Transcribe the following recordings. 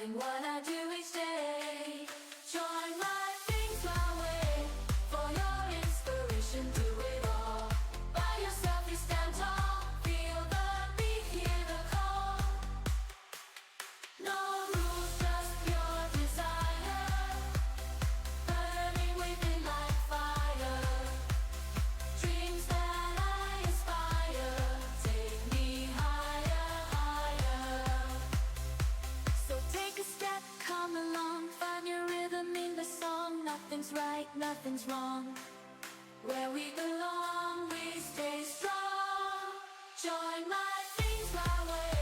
loving what I do each day. Join my things my way, for your inspiration, do it all. By yourself you stand tall, feel the beat, hear the call. No rules, just pure desire, burning within like fire. Dreams that I inspire, take me higher, higher. So take a step, come along, find your rhythm in the song. Nothing's right, nothing's wrong. Where we belong, we stay strong. Join my things my way,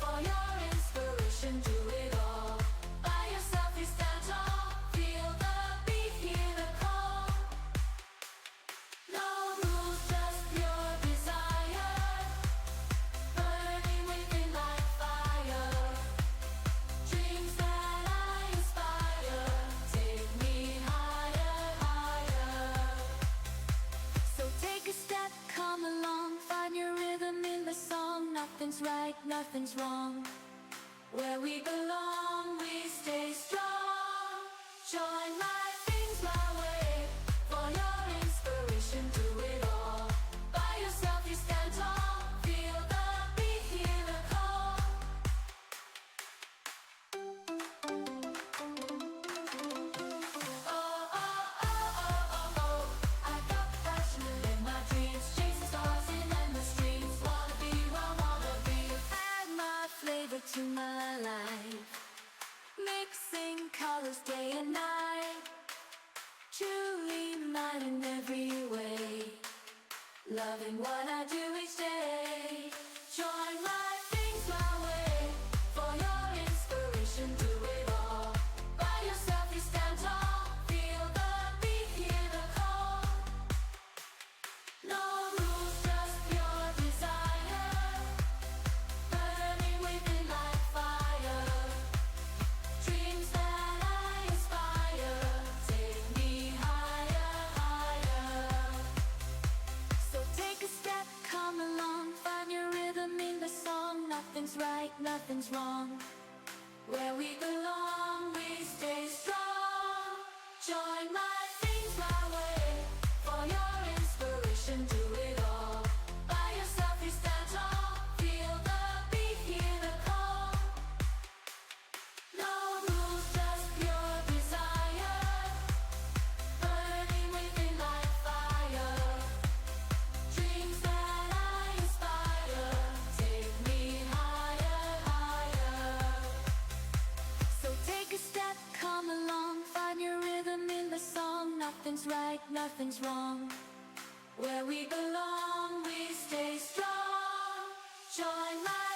for your inspiration, do it all. By yourself you stand tall, feel the beat, hear the call. No rules, just pure desire, burning within like fire. Dreams that I inspire, take me higher, higher. So take a step, come along, find your rhythm in the song. Nothing's right, nothing's wrong. Where we belong, we stay strong. Join my things my way, for your inspiration, do it all. By yourself you stand tall, feel the beat, hear the call. Oh, oh, oh, oh, oh, oh, I got passion to live my dreams, chasing stars in endless streams. Wanna be where I wanna be. Add my flavor to my life, mixing colors day and night. Truly mine in every way, loving what I do each day. Join my things my way, for your inspiration, do it all. By yourself you stand tall, feel the beat, hear the call. No rules, just pure desire, burning within like fire. Dreams that I inspire, take me higher, higher. So take a step, come along, find your rhythm in the song. Nothing's right, nothing's wrong. Where we belong, we stay strong. Join my things my way, for your inspiration, do it all. By yourself you stand tall, feel the beat, hear the call. No rules, just pure desire, burning within like fire. Dreams that I inspire, take me higher, higher. So take a step, come along, find your rhythm in the song. Nothing's right, nothing's wrong. Where we belong, we stay strong. Join my